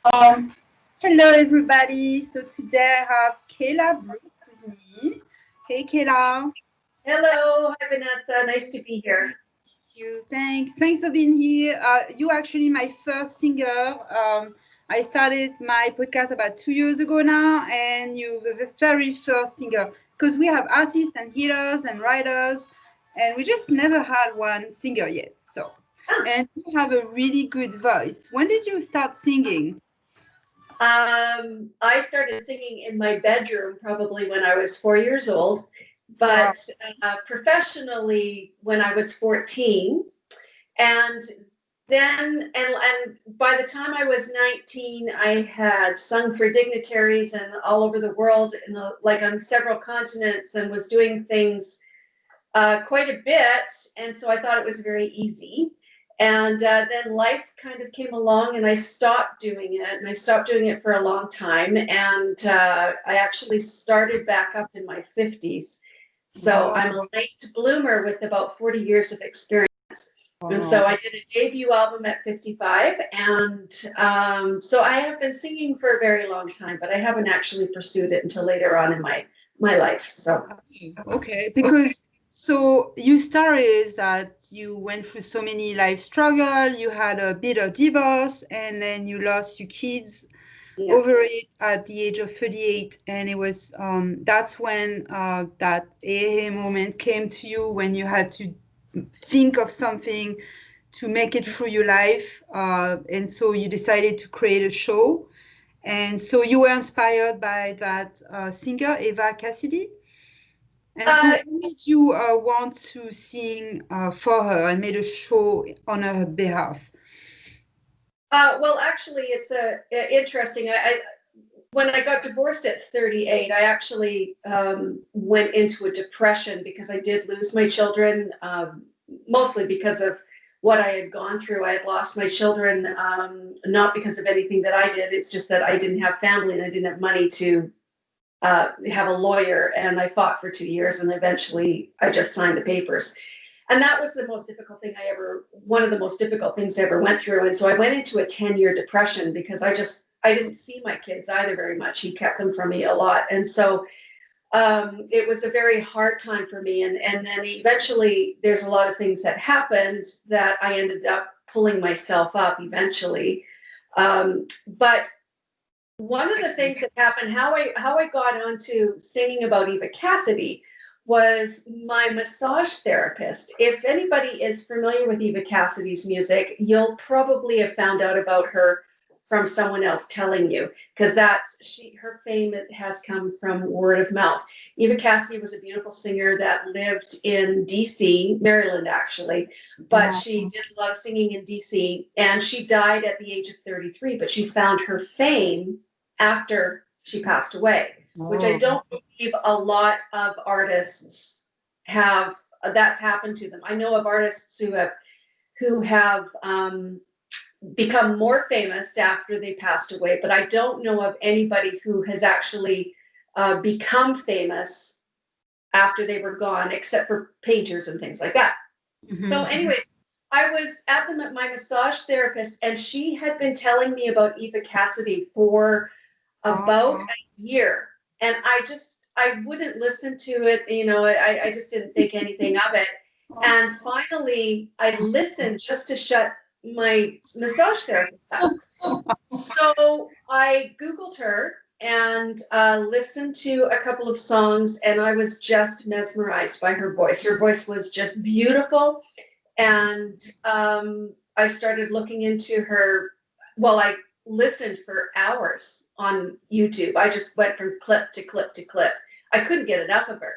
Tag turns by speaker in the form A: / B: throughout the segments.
A: Um, Hello everybody. So today I have Cayla Brooke with me. Hey Kayla.
B: Hello, hi Vanessa. Nice to be here.
A: Nice to meet you. Thanks for being here. You actually my first singer. I started my podcast about 2 years ago now, and you're the very first singer because we have artists and healers and writers, and we just never had one singer yet. So, and you have a really good voice. When did you start singing?
B: I started singing in my bedroom probably when I was 4 years old,
A: Wow.
B: but professionally when I was 14. And and by the time I was 19, I had sung for dignitaries and all over the world, like on several continents, and was doing things quite a bit. And so I thought it was very easy. And then life kind of came along and I stopped doing it. And I stopped doing it for a long time. And I actually started back up in my 50s. So
A: Wow.
B: I'm a late bloomer with about 40 years of experience. And
A: Wow.
B: so I did a debut album at 55. And so I have been singing for a very long time, but I haven't actually pursued it until later on in my life. So.
A: Okay, because so you started that you went through so many life struggle, you had a bit of divorce, and then you lost your kids
B: Yeah.
A: over it at the age of 38, and it was that's when that AA moment came to you when you had to think of something to make it through your life, and so you decided to create a show, and so you were inspired by that singer Eva Cassidy. And so,
B: Uh,
A: what made you want to sing for her and made a show on her behalf?
B: well, actually, it's interesting. When I got divorced at 38, I actually went into a depression because I did lose my children, mostly because of what I had gone through. I had lost my children, not because of anything that I did. It's just that I didn't have family and I didn't have money to have a lawyer. And I fought for 2 years, and eventually I just signed the papers. And that was the most difficult thing one of the most difficult things I ever went through. And so I went into a 10-year depression because I didn't see my kids either very much. He kept them from me a lot. And so it was a very hard time for me. And then eventually there's a lot of things that happened that I ended up pulling myself up eventually. But one of the things that happened, how I got onto singing about Eva Cassidy was my massage therapist. If anybody is familiar with Eva Cassidy's music, you'll probably have found out about her from someone else telling you, because her fame has come from word of mouth. Eva Cassidy was a beautiful singer that lived in DC, Maryland actually, but
A: Wow.
B: she did a lot of singing in DC, and she died at the age of 33, but she found her fame after she passed away, which I
A: Oh.
B: don't believe a lot of artists have. That's happened to them. I know of artists who have become more famous after they passed away, but I don't know of anybody who has actually become famous after they were gone, except for painters and things like that. So,
A: Mhm.
B: anyways, I was at my massage therapist, and she had been telling me about Eva Cassidy for about
A: Oh.
B: a year, and I wouldn't listen to it. I just didn't think anything of it. And finally, I listened just to shut my massage therapist up. So I Googled her and listened to a couple of songs, and I was just mesmerized by her voice. Her voice was just beautiful, and I started looking into her. Well, I listened for hours on YouTube. I just went from clip to clip to clip. I couldn't get enough of her.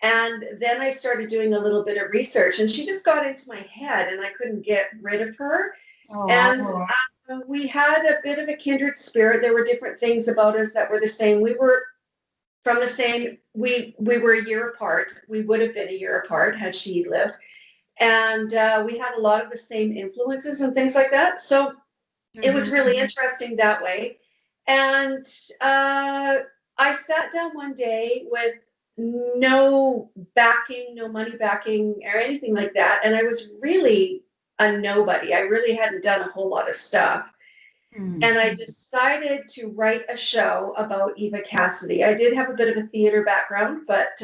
B: And then I started doing a little bit of research, and she just got into my head, and I couldn't get rid of her.
A: Oh,
B: And
A: wow.
B: we had a bit of a kindred spirit. There were different things about us that were the same. We were from the same. We were a year apart. We would have been a year apart had she lived, and we had a lot of the same influences and things like that. So it was
A: Mhm.
B: really interesting that way. And uh, I sat down one day with no backing, no money backing, or anything like that, and I was really a nobody. I really hadn't done a whole lot of stuff. And I decided to write a show about Eva Cassidy. I did have a bit of a theater background, but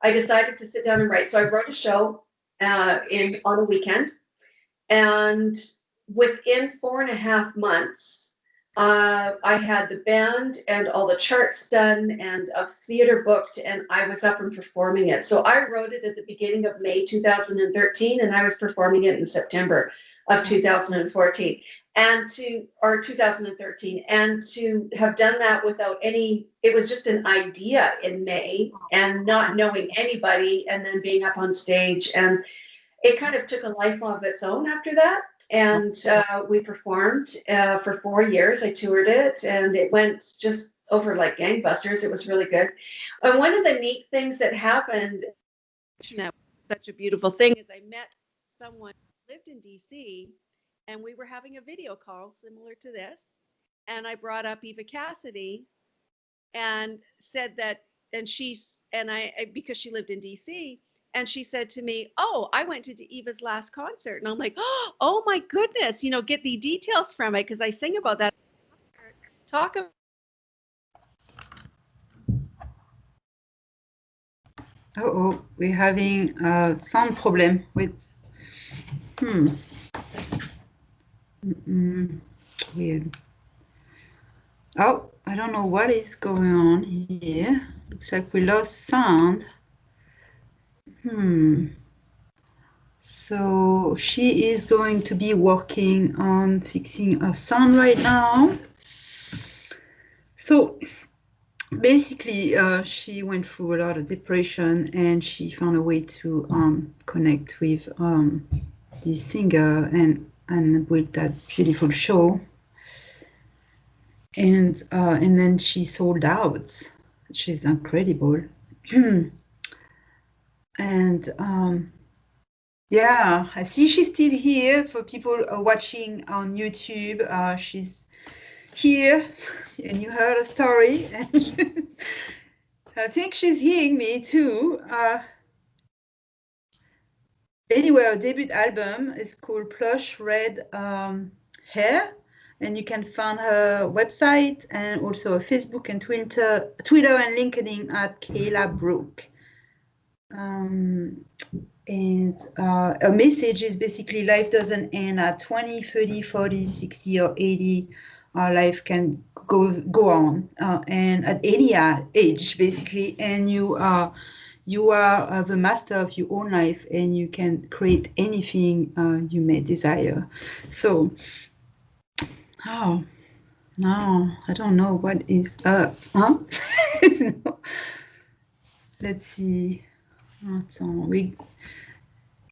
B: I decided to sit down and write. So I wrote a show on a weekend, and within 4.5 months, I had the band and all the charts done and a theater booked, and I was up and performing it. So I wrote it at the beginning of May 2013, and I was performing it in September of 2014 or 2013. And to have done that without it was just an idea in May and not knowing anybody, and then being up on stage, and it kind of took a life of its own after that. And we performed for 4 years. I toured it, and it went just over like gangbusters. It was really good. And one of the neat things that happened, such a beautiful thing, is I met someone who lived in DC, and we were having a video call similar to this. And I brought up Eva Cassidy and said that, because she lived in DC. And she said to me, "Oh, I went to Eva's last concert." And I'm like, "Oh my goodness, get the details from it, because I sing about that." Talk about.
A: Oh, we're having a sound problem with. Weird. Oh, I don't know what is going on here. Looks like we lost sound. So she is going to be working on fixing her sound right now. So basically, she went through a lot of depression, and she found a way to connect with this singer and build that beautiful show. And then she sold out. She's incredible. And yeah, I see she's still here. For people watching on YouTube, she's here, and you heard a story. And I think she's hearing me too. Anyway, her debut album is called Plush Red Hair, and you can find her website and also her Facebook and Twitter and LinkedIn at Cayla Brooke. And a message is basically life doesn't end at 20, 30, 40, 60, or 80. Our life can go on, and at any age, basically. And you are the master of your own life, and you can create anything you may desire. So, no, I don't know what is up. Huh? No. Let's see.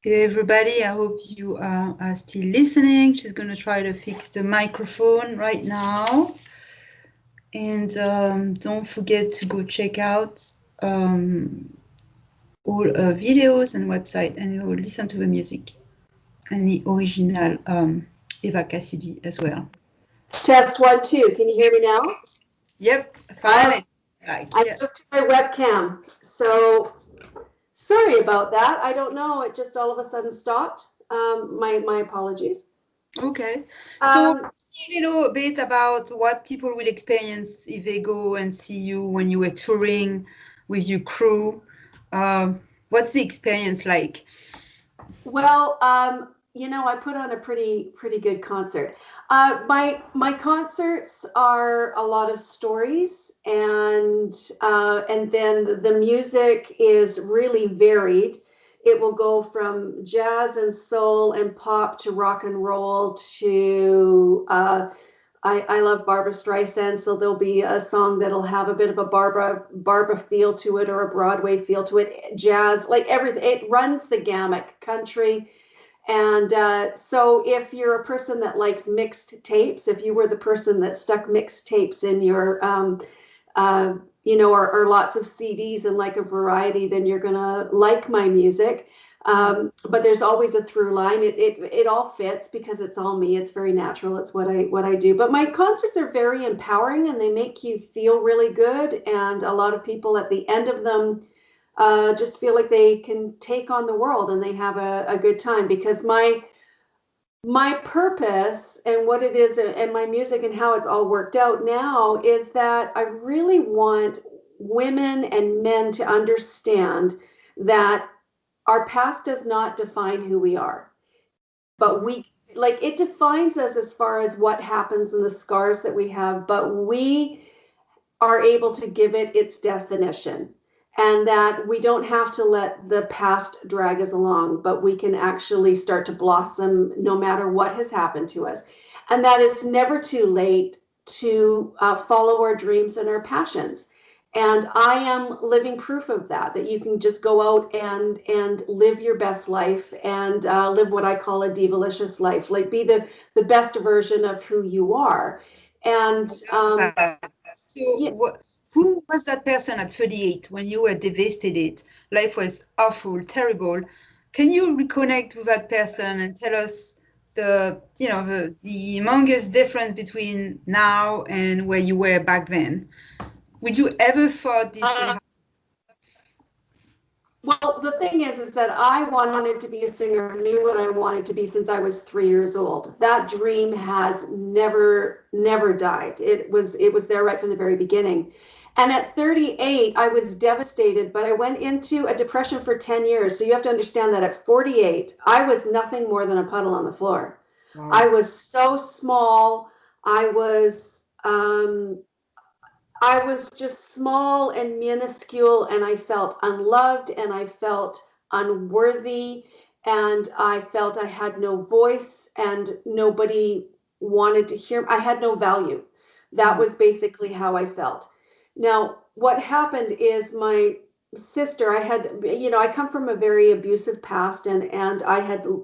A: Everybody, I hope you are still listening. She's going to try to fix the microphone right now. And don't forget to go check out all videos and website, and you'll listen to the music and the original Eva Cassidy as well.
B: Test 1, 2. Can you hear me now?
A: Yep, fine.
B: I moved to my webcam, so sorry about that. I don't know. It just all of a sudden stopped. My apologies.
A: Okay. So a little bit about what people will experience if they go and see you when you were touring with your crew. What's the experience like?
B: Well, I put on a pretty good concert. My concerts are a lot of stories, and then the music is really varied. It will go from jazz and soul and pop to rock and roll to I love Barbra Streisand, so there'll be a song that'll have a bit of a Barbra feel to it, or a Broadway feel to it. Jazz, like everything, it runs the gamut. Country. And so if you're a person that likes mixed tapes, if you were the person that stuck mixed tapes in your, or lots of CDs and like a variety, then you're going to like my music. But there's always a through line. It all fits because it's all me. It's very natural. It's what I do. But my concerts are very empowering, and they make you feel really good. And a lot of people at the end of them just feel like they can take on the world, and they have a good time, because my purpose and what it is and my music and how it's all worked out now is that I really want women and men to understand that our past does not define who we are, but we like it defines us as far as what happens and the scars that we have, but we are able to give it its definition, and that we don't have to let the past drag us along, but we can actually start to blossom no matter what has happened to us, and that it's never too late to follow our dreams and our passions. And I am living proof of that, that you can just go out and live your best life and live what I call a divalicious life, like be the best version of who you are. And yeah.
A: So, who was that person at 38 when you were devastated? Life was awful, terrible. Can you reconnect with that person and tell us the humongous difference between now and where you were back then? Would you ever thought this would happen?
B: Well, the thing is that I wanted to be a singer, knew what I wanted to be since I was 3 years old. That dream has never died. It was there right from the very beginning. And at 38, I was devastated, but I went into a depression for 10 years. So you have to understand that at 48, I was nothing more than a puddle on the floor.
A: Wow.
B: I was so small. I was just small and minuscule, and I felt unloved, and I felt unworthy, and I felt I had no voice, and nobody wanted to hear. I had no value. That was basically how I felt. Now, what happened is my sister, I come from a very abusive past, and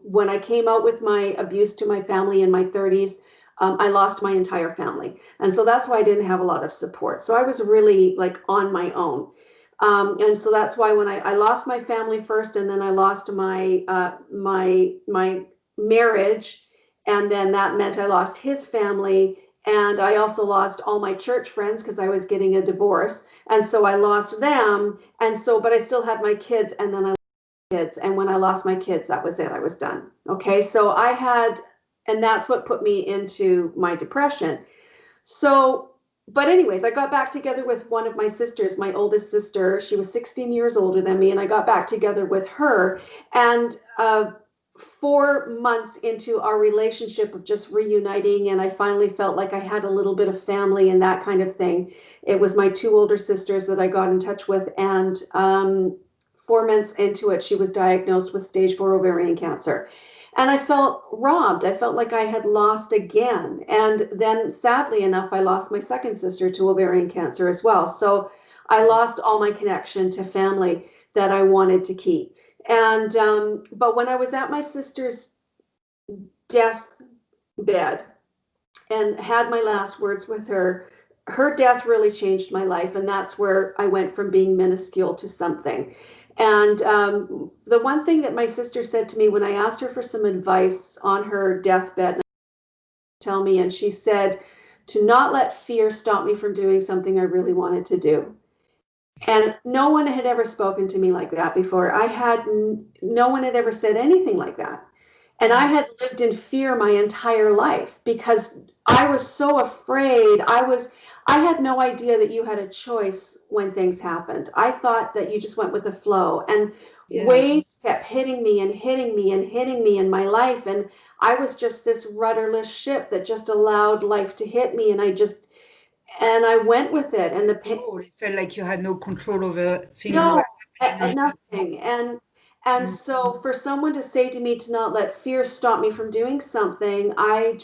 B: when I came out with my abuse to my family in my 30s, I lost my entire family. And so that's why I didn't have a lot of support. So I was really like on my own. And so that's why when I lost my family first, and then I lost my marriage, and then that meant I lost his family, and I also lost all my church friends because I was getting a divorce, and so I lost them, and so but I still had my kids, and then I kids. And when I lost my kids, that was it. I was done. Okay. So and that's what put me into my depression. So, but anyways, I got back together with one of my sisters, my oldest sister. She was 16 years older than me. And I got back together with her. And 4 months into our relationship of just reuniting, and I finally felt like I had a little bit of family and that kind of thing. It was my two older sisters that I got in touch with. And 4 months into it, she was diagnosed with stage 4 ovarian cancer. And I felt robbed. I felt like I had lost again. And then, sadly enough, I lost my second sister to ovarian cancer as well. So I lost all my connection to family that I wanted to keep. And but when I was at my sister's deathbed and had my last words with her, her death really changed my life. And that's where I went from being minuscule to something. And the one thing that my sister said to me when I asked her for some advice on her deathbed, tell me, and she said, to not let fear stop me from doing something I really wanted to do. And no one had ever spoken to me like that before. No one had ever said anything like that. And I had lived in fear my entire life because I was so afraid. I had no idea that you had a choice when things happened. I thought that you just went with the flow, and waves kept hitting me and hitting me and hitting me in my life. And I was just this rudderless ship that just allowed life to hit me. And I went with it. And
A: it felt like you had no control over things.
B: No, nothing. And so for someone to say to me to not let fear stop me from doing something, I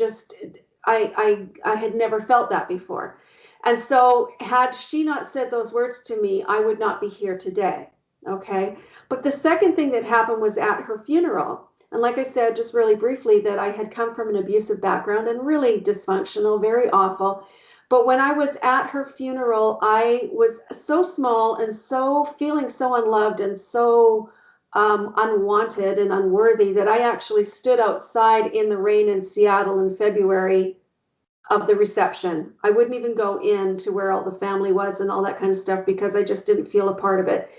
B: had never felt that before. And so had she not said those words to me, I would not be here today. Okay. But the second thing that happened was at her funeral. And like I said, just really briefly, that I had come from an abusive background and really dysfunctional, very awful. But when I was at her funeral, I was so small and so feeling so unloved and so unwanted and unworthy that I actually stood outside in the rain in Seattle in February of the reception. I wouldn't even go in to where all the family was and all that kind of stuff because I just didn't feel a part of it.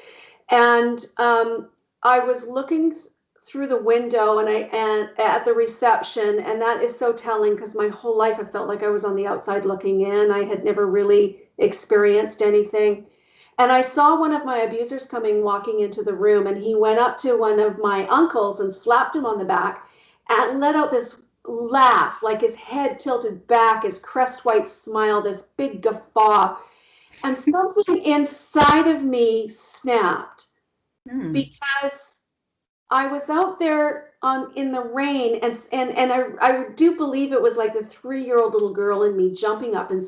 B: And I was looking through the window and at the reception, and that is so telling because my whole life I felt like I was on the outside looking in. I had never really experienced anything. And I saw one of my abusers walking into the room, and he went up to one of my uncles and slapped him on the back and let out this laugh, like his head tilted back, his crest white smile, this big guffaw. And something inside of me snapped because I was out there in the rain, and I do believe it was like the 3-year-old little girl in me jumping up and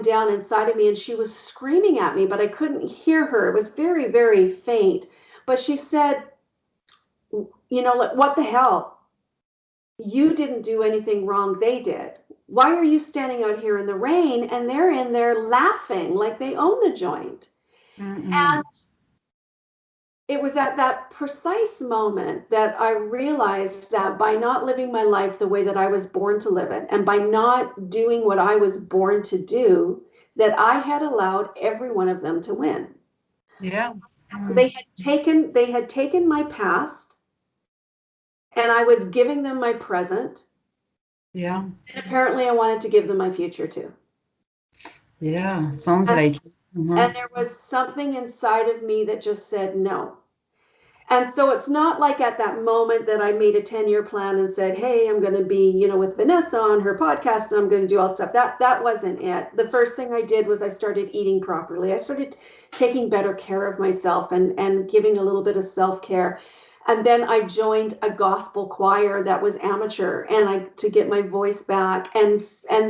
B: down inside of me, and she was screaming at me, but I couldn't hear her. It was very, very faint. But she said, like, what the hell? You didn't do anything wrong. They did. Why are you standing out here in the rain? And they're in there laughing like they own the joint. And it was at that precise moment that I realized that by not living my life the way that I was born to live it, and by not doing what I was born to do, that I had allowed every one of them to win.
A: Yeah.
B: They had taken my past, and I was giving them my present.
A: Yeah.
B: And apparently I wanted to give them my future too.
A: Yeah. Sounds like it.
B: And there was something inside of me that just said no. And so it's not like at that moment that I made a 10-year plan and said, hey, I'm going to be, with Vanessa on her podcast, and I'm going to do all that stuff. That wasn't it. The first thing I did was I started eating properly. I started taking better care of myself and giving a little bit of self-care. And then I joined a gospel choir that was amateur, and to get my voice back. And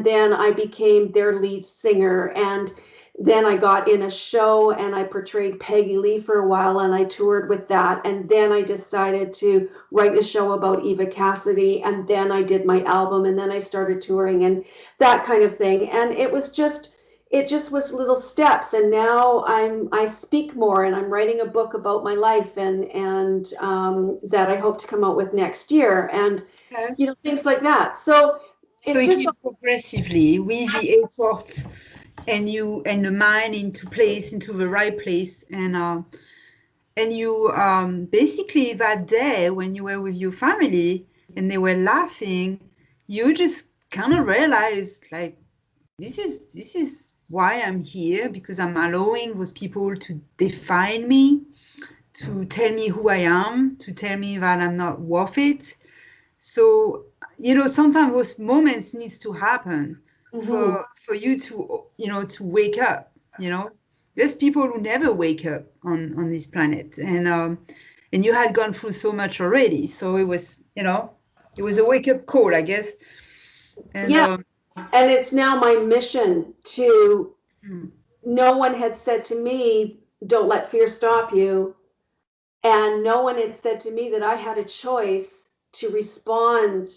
B: then I became their lead singer. And then I got in a show and I portrayed Peggy Lee for a while, and I toured with that. And then I decided to write a show about Eva Cassidy. And then I did my album, and then I started touring and that kind of thing. And it just was little steps. And now I speak more, and I'm writing a book about my life and that I hope to come out with next year. And, things like that. So
A: you keep progressively with the effort and the mind into the right place, and you basically that day when you were with your family and they were laughing, you just kind of realized, like, this is why I'm here, because I'm allowing those people to define me, to tell me who I am, to tell me that I'm not worth it. So sometimes those moments needs to happen for you to wake up. There's people who never wake up on this planet, and you had gone through so much already, so it was a wake-up call, I guess. And
B: and it's now my mission to no one had said to me, don't let fear stop you, and no one had said to me that I had a choice to respond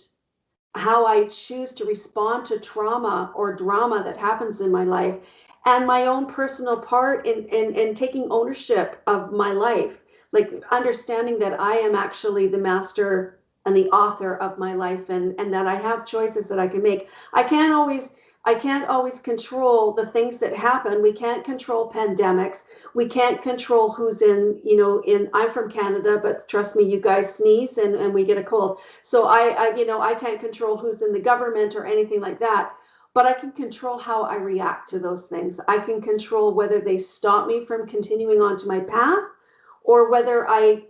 B: how I choose to respond to trauma or drama that happens in my life, and my own personal part in taking ownership of my life, like understanding that I am actually the master and the author of my life, and that I have choices that I can make. I can't always control the things that happen. We can't control pandemics. We can't control who's I'm from Canada, but trust me, you guys sneeze and we get a cold. So I can't control who's in the government or anything like that, but I can control how I react to those things. I can control whether they stop me from continuing on to my path, or whether I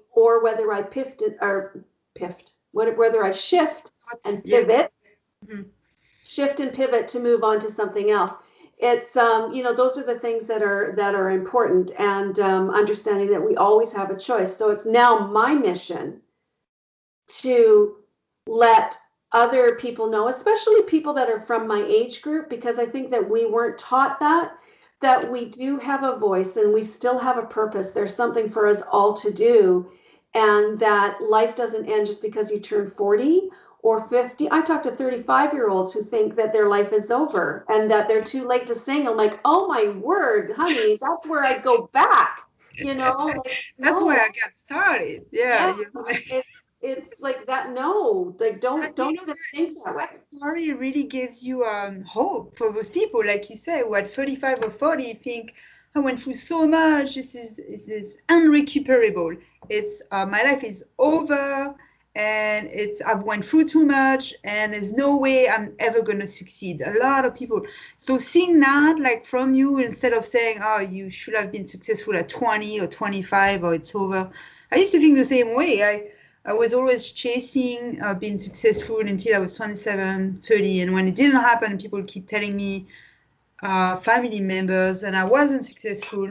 B: whether I shift and pivot. Shift and pivot to move on to something else. It's those are the things that are important, and understanding that we always have a choice. So it's now my mission to let other people know, especially people that are from my age group, because I think that we weren't taught that we do have a voice and we still have a purpose. There's something for us all to do, and that life doesn't end just because you turn 40 or 50. I talk to 35-year-olds who think that their life is over and that they're too late to sing. I'm like, oh my word, honey, that's where I go back.
A: That's where I got started.
B: It's like that. No, like don't even think that way.
A: Story really gives you hope for those people, like you say, who at 35 or 40 think, I went through so much. This is unrecuperable. It's my life is over, and I've went through too much, and there's no way I'm ever going to succeed. A lot of people. So seeing that, like from you, instead of saying, "Oh, you should have been successful at 20 or 25, or it's over," I used to think the same way. I was always chasing being successful until I was 27, 30, and when it didn't happen, people keep telling me family members, and I wasn't successful.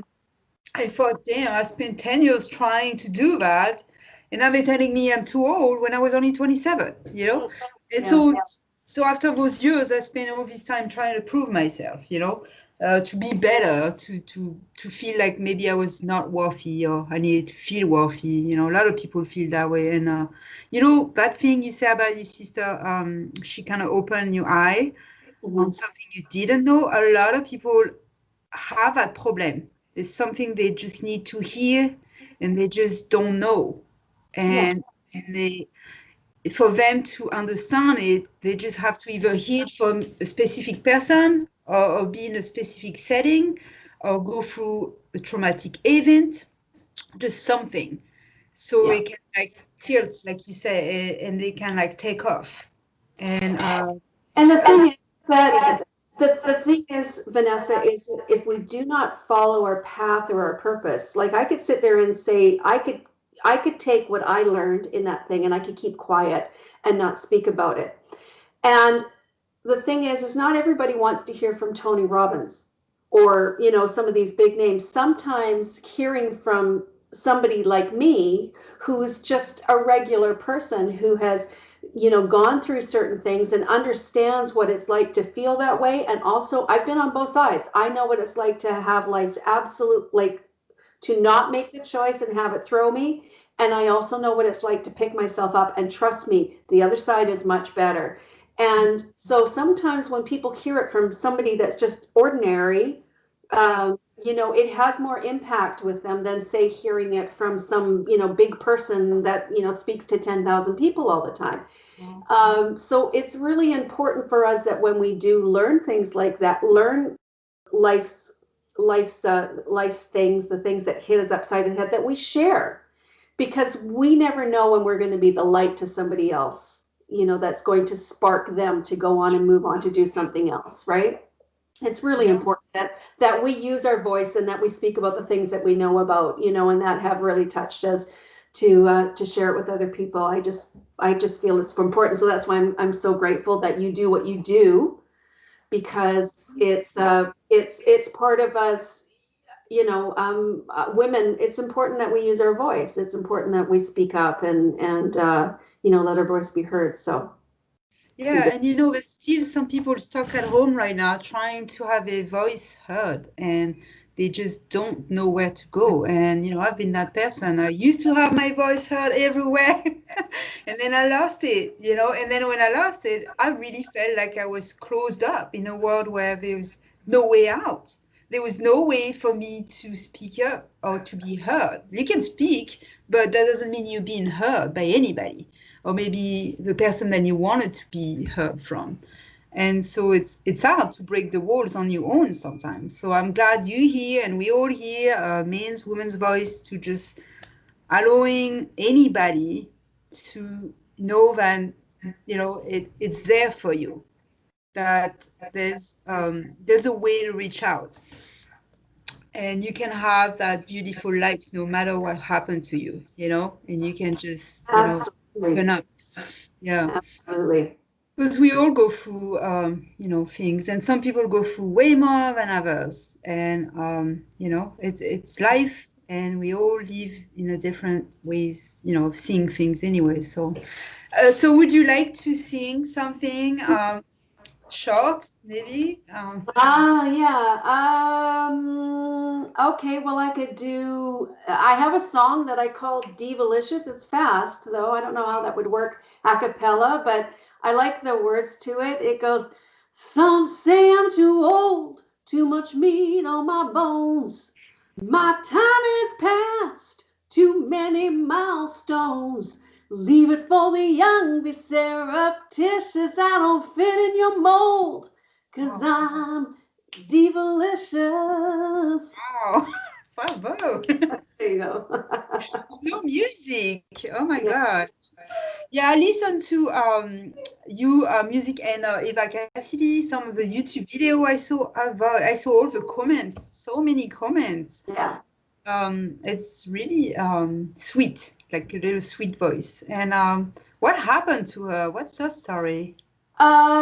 A: I thought, damn, I spent 10 years trying to do that. And now they're telling me I'm too old when I was only 27, you know? And
B: Yeah.
A: so after those years, I spent all this time trying to prove myself, to be better, to feel like maybe I was not worthy or I needed to feel worthy. A lot of people feel that way. And, that thing you say about your sister, she kind of opened your eye on something you didn't know. A lot of people have that problem. It's something they just need to hear and they just don't know. And they for them to understand it, they just have to either hear it from a specific person or be in a specific setting or go through a traumatic event, just something. So it can like tilt, like you say, and they can like take off. And
C: And the thing is that the thing is, Vanessa, is that if we do not follow our path or our purpose, like I could sit there and say, I could take what I learned in that thing and I could keep quiet and not speak about it. And the thing is not everybody wants to hear from Tony Robbins or, some of these big names. Sometimes hearing from somebody like me, who's just a regular person who has, gone through certain things and understands what it's like to feel that way. And also I've been on both sides. I know what it's like to have life absolute, like to not make the choice and have it throw me. And I also know what it's like to pick myself up, and trust me, the other side is much better. And so sometimes when people hear it from somebody that's just ordinary, it has more impact with them than say hearing it from some, big person that, speaks to 10,000 people all the time. So it's really important for us that when we do learn things like that, learn life's life's things, the things that hit us upside the head, that we share, because we never know when we're going to be the light to somebody else, that's going to spark them to go on and move on to do something else, right? It's really important that we use our voice and that we speak about the things that we know about, and that have really touched us to share it with other people. I just feel it's important. So that's why I'm so grateful that you do what you do, because it's part of us, women. It's important that we use our voice. It's important that we speak up and let our voice be heard. So
A: yeah, and there's still some people stuck at home right now trying to have a voice heard, and they just don't know where to go. And I've been that person. I used to have my voice heard everywhere, and then I lost it. And then when I lost it, I really felt like I was closed up in a world where there was no way out. There was no way for me to speak up or to be heard. You can speak, but that doesn't mean you're being heard by anybody, or maybe the person that you wanted to be heard from. And so it's hard to break the walls on your own sometimes. So I'm glad you're here and we all hear men's, women's voice, to just allowing anybody to know that it's there for you, that there's a way to reach out, and you can have that beautiful life no matter what happened to you, and you can just turn up. Yeah.
C: absolutely.
A: Because we all go through, things, and some people go through way more than others. And, it's life, and we all live in a different ways, of seeing things anyway. So would you like to sing something short, maybe?
C: Yeah. Okay, well, I have a song that I call Divalicious. It's fast, though. I don't know how that would work a cappella, but I like the words to it. It goes, some say I'm too old, too much meat on my bones. My time is past, too many milestones. Leave it for the young, be surreptitious. I don't fit in your mold. 'Cause I'm Divalicious.
A: Oh, bravo.
C: There you go.
A: No music. Oh my
C: Yeah.
A: God. Yeah, I listened to you music and Eva Cassidy, some of the YouTube video I saw about, I saw all the comments, so many comments.
C: Yeah.
A: It's really sweet, like a little sweet voice. And what happened to her? What's her story?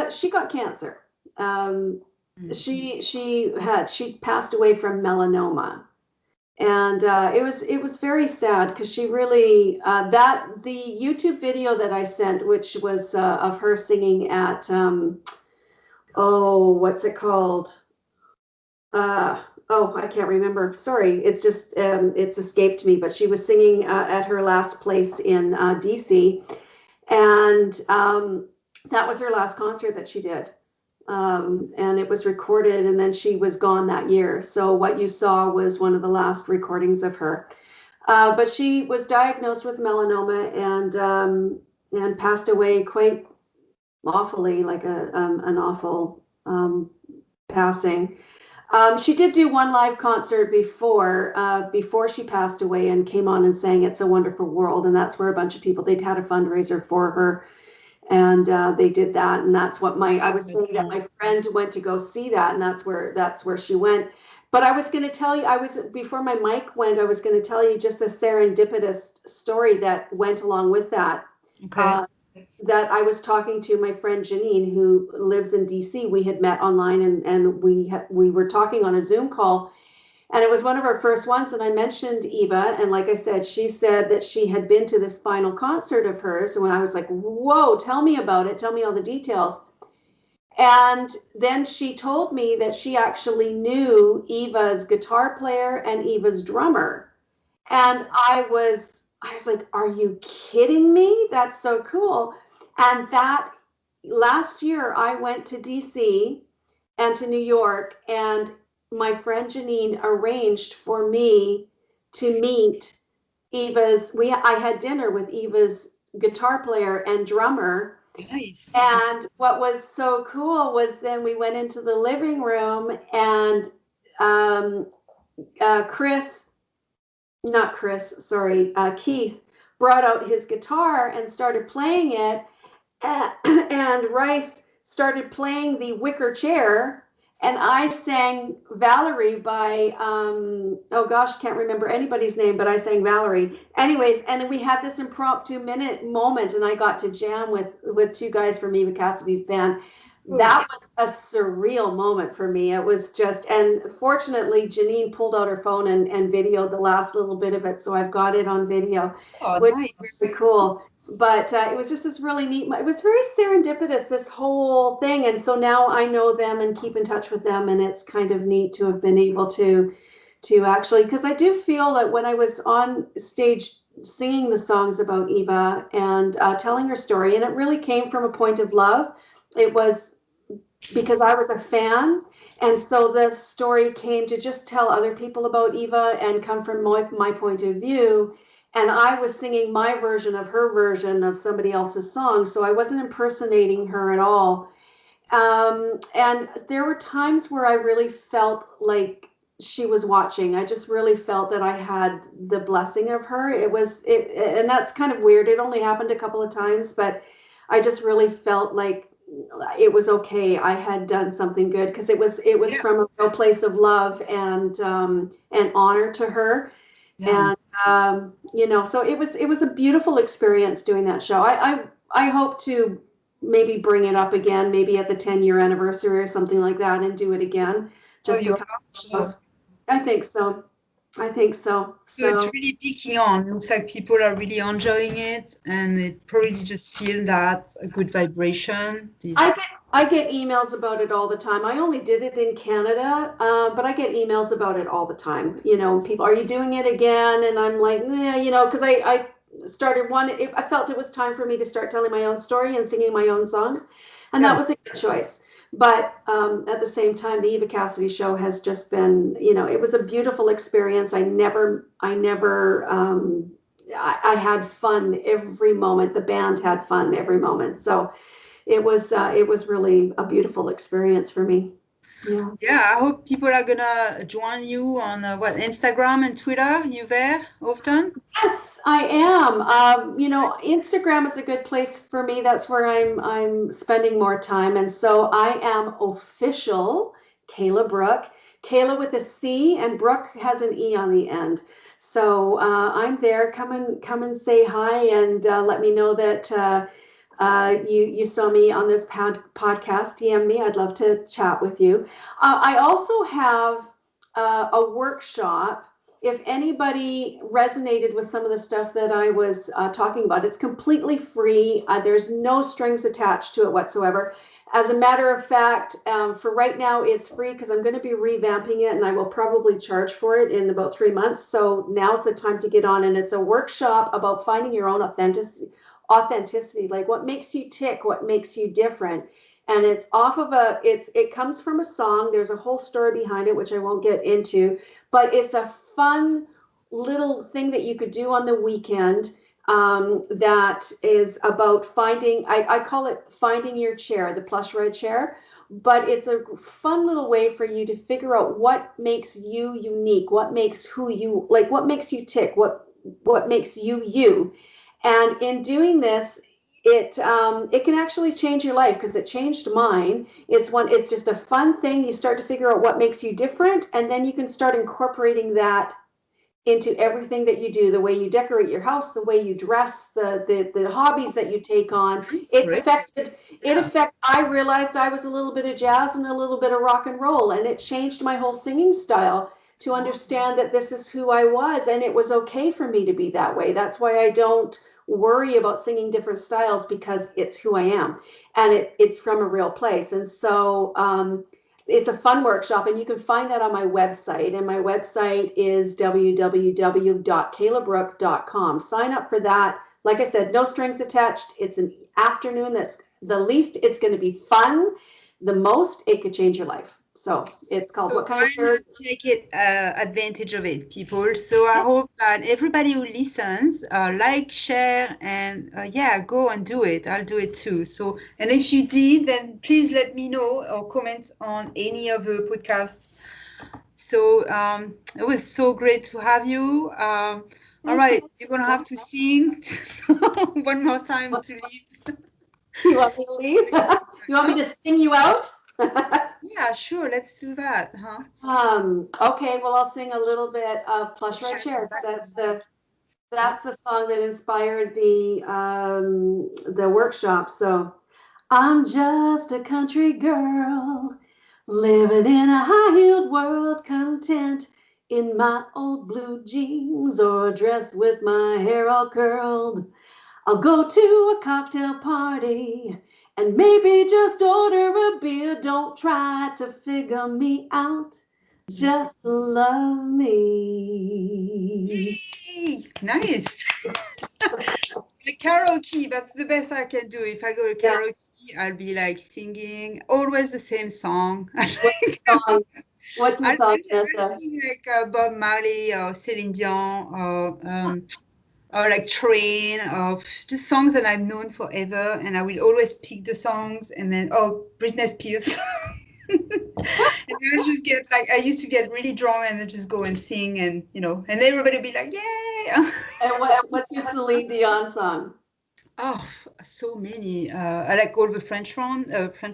C: She got cancer. Um,
A: Mm.
C: she passed away from melanoma, and it was very sad because she really that the YouTube video that I sent, which was of her singing at oh, what's it called? Oh, I can't remember. Sorry, it's just it's escaped me. But she was singing at her last place in DC, and that was her last concert that she did. And it was recorded, and then she was gone that year. So what you saw was one of the last recordings of her. But she was diagnosed with melanoma and passed away quite awfully, like an awful passing. She did do one live concert before she passed away and came on and sang "It's a Wonderful World," and that's where a bunch of people, they'd had a fundraiser for her, and they did that, and that's what I was saying that my friend went to go see that, and that's where she went. But I was going to tell you, before my mic went, I was going to tell you just a serendipitous story that went along with that.
A: Okay.
C: That I was talking to my friend Janine, who lives in DC. We had met online, and we were talking on a Zoom call, and it was one of our first ones. And I mentioned Eva, and like I said, she said that she had been to this final concert of hers. And when I was like, "Whoa, tell me about it! Tell me all the details." And then she told me that she actually knew Eva's guitar player and Eva's drummer. And I was like, are you kidding me? That's so cool. And that last year I went to DC and to New York, and my friend Janine arranged for me to meet I had dinner with Eva's guitar player and drummer.
A: Nice.
C: And what was so cool was then we went into the living room, and um, Chris, not Chris, sorry, Keith brought out his guitar and started playing it, and Rice started playing the wicker chair, and I sang Valerie by oh gosh, can't remember anybody's name, but I sang Valerie. Anyways, and then we had this impromptu minute moment, and I got to jam with two guys from Eva Cassidy's band. That was a surreal moment for me. It was just, and fortunately, Janine pulled out her phone and videoed the last little bit of it, so I've got it on video, which
A: Nice.
C: is very cool. But it was just this really neat, it was very serendipitous, this whole thing. And so now I know them and keep in touch with them, and it's kind of neat to have been able to actually, because I do feel that when I was on stage singing the songs about Eva and telling her story, and it really came from a point of love. It was because I was a fan, and so the story came to just tell other people about Eva and come from my point of view. And I was singing my version of her version of somebody else's song, so I wasn't impersonating her at all. And there were times where I really felt like she was watching. I just really felt that I had the blessing of her. And that's kind of weird. It only happened a couple of times, but I just really felt like it was okay. I had done something good, because it was from a real place of love and honor to her.
A: Yeah.
C: And so it was a beautiful experience doing that show. I hope to maybe bring it up again, maybe at the 10-year anniversary or something like that, and do it again. Just
A: you
C: because I think so. I think so.
A: So it's really picking on. Looks like people are really enjoying it, and it probably just feel that a good vibration.
C: I get emails about it all the time. I only did it in Canada, but I get emails about it all the time. People, are you doing it again? And I'm like, because I started I felt it was time for me to start telling my own story and singing my own songs, and that was a good choice. But at the same time, the Eva Cassidy show has just been, it was a beautiful experience. I had fun every moment. The band had fun every moment. So it was really a beautiful experience for me.
A: Yeah, I hope people are gonna join you on Instagram and Twitter. You there often?
C: Yes, I am. Instagram is a good place for me. That's where I'm spending more time. And so I am official Cayla Brooke. Cayla with a C and Brooke has an E on the end. So I'm there. Come and say hi and let me know that you saw me on this podcast. DM me. I'd love to chat with you. I also have a workshop. If anybody resonated with some of the stuff that I was talking about, it's completely free. There's no strings attached to it whatsoever. As a matter of fact, for right now, it's free because I'm going to be revamping it and I will probably charge for it in about 3 months. So now's the time to get on. And it's a workshop about finding your own authenticity, like what makes you tick, what makes you different. And it's off of it comes from a song. There's a whole story behind it, which I won't get into, but it's a fun little thing that you could do on the weekend that is about finding, I call it finding your chair, the plush ride chair, but it's a fun little way for you to figure out what makes you unique, what makes what makes you tick, what makes you you. And in doing this, it can actually change your life because it changed mine. It's just a fun thing. You start to figure out what makes you different, and then you can start incorporating that into everything that you do, the way you decorate your house, the way you dress, the hobbies that you take on. I realized I was a little bit of jazz and a little bit of rock and roll, and it changed my whole singing style to understand that this is who I was, and it was okay for me to be that way. That's why I don't worry about singing different styles, because it's who I am, and it's from a real place. And so it's a fun workshop, and you can find that on my website. And my website is www.caylabrook.com. Sign up for that. Like I said, no strings attached. It's an afternoon. That's the least it's going to be fun. The most it could change your life. So it's called What Kind of Chair?
A: Take it advantage of it, people. So I hope that everybody who listens, share, and go and do it. I'll do it too. So, and if you did, then please let me know or comment on any of the podcasts. So it was so great to have you. All right, you're gonna have to sing one more time to leave.
C: You want me to leave? You want me to sing you out?
A: Yeah, sure. Let's do that, huh?
C: Okay, well, I'll sing a little bit of Plush Ride Chair. That's the song that inspired the workshop. So, I'm just a country girl living in a high-heeled world, content in my old blue jeans or dressed with my hair all curled. I'll go to a cocktail party and maybe just order a beer. Don't try to figure me out. Just love me.
A: Yay! Nice. The karaoke, that's the best I can do. If I go to karaoke, I'll be like singing always the same song.
C: What's your song, Vanessa?
A: I sing like Bob Marley or Celine Dion or like Train, or just songs that I've known forever, and I will always pick the songs, and then Britney Spears. And I just get like, I used to get really drunk and then just go and sing, and and everybody would be like, yay.
C: And what's your Celine Dion song?
A: Oh, so many. I like all the French ones,
C: Okay.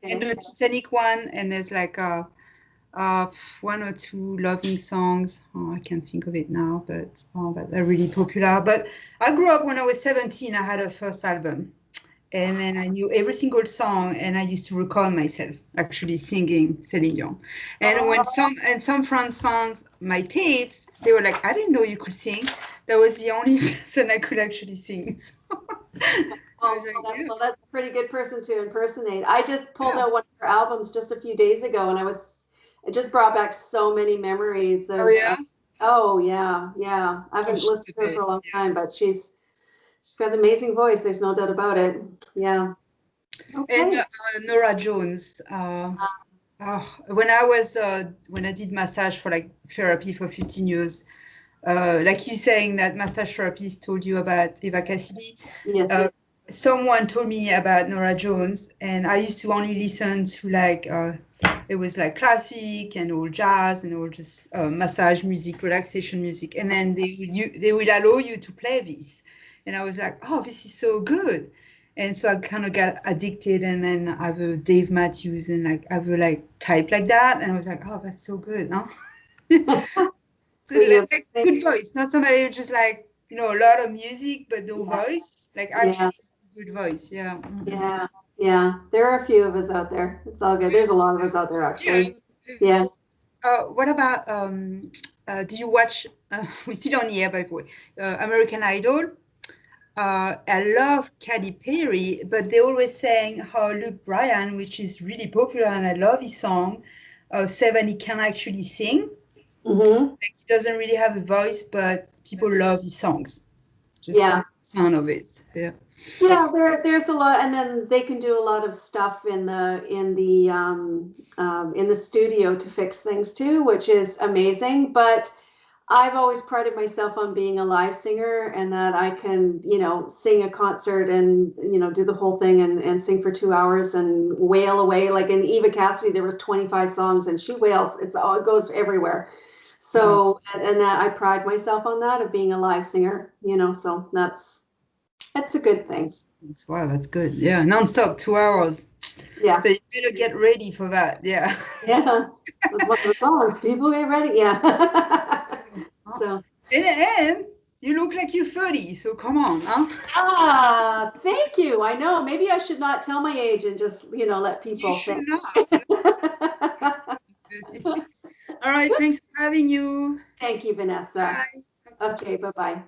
A: and the Titanic one, and there's like one or two loving songs. Oh, I can't think of it now, but they're really popular. But I grew up when I was 17. I had a first album, and then I knew every single song, and I used to record myself actually singing Celine Dion. And when some friends found my tapes, they were like, "I didn't know you could sing." That was the only person I could actually sing. So
C: Well, that's a pretty good person to impersonate. I just pulled out one of her albums just a few days ago, and it just brought back so many memories.
A: Oh yeah.
C: Yeah. I haven't listened to her for a long time, but she's got an amazing voice. There's no doubt about it. Yeah. Okay.
A: And Nora Jones. When I did massage for like therapy for 15 years, like you saying that massage therapist told you about Eva Cassidy.
C: Yes.
A: Someone told me about Nora Jones, and I used to only listen to like it was like classic and all jazz and all just massage music, relaxation music. And then they would allow you to play this. And I was like, oh, this is so good. And so I kind of got addicted, and then I have a Dave Matthews and like I will like type like that. And I was like, oh, that's so good, no? So like good voice, not somebody who just like, you know, a lot of music but no voice. Like actually good voice. Yeah.
C: Yeah. Yeah. There are a few of us out there. It's all good. There's a lot of us out there actually. Yeah.
A: What about do you watch we still on the air by the way, American Idol? I love Katy Perry, but they always saying how Luke Bryan, which is really popular and I love his song, Seven, he can actually sing. Like he doesn't really have a voice, but people love his songs. Just the sound of it. Yeah.
C: Yeah, there's a lot, and then they can do a lot of stuff in the studio to fix things too, which is amazing. But I've always prided myself on being a live singer, and that I can, you know, sing a concert and, you know, do the whole thing and sing for 2 hours and wail away. Like in Eva Cassidy, there was 25 songs and she wails. It goes everywhere. So, and that I pride myself on that, of being a live singer, you know, so that's a good thing.
A: Wow, that's good. Yeah, nonstop, 2 hours.
C: Yeah.
A: So you better get ready for that. Yeah.
C: Yeah. That's one of the songs. People get ready. Yeah. So.
A: And you look like you're 30, so come on, huh?
C: Thank you. I know. Maybe I should not tell my age and just, you know, let people.
A: You should not. All right. Thanks for having you.
C: Thank you, Vanessa.
A: Bye.
C: Okay. Bye-bye.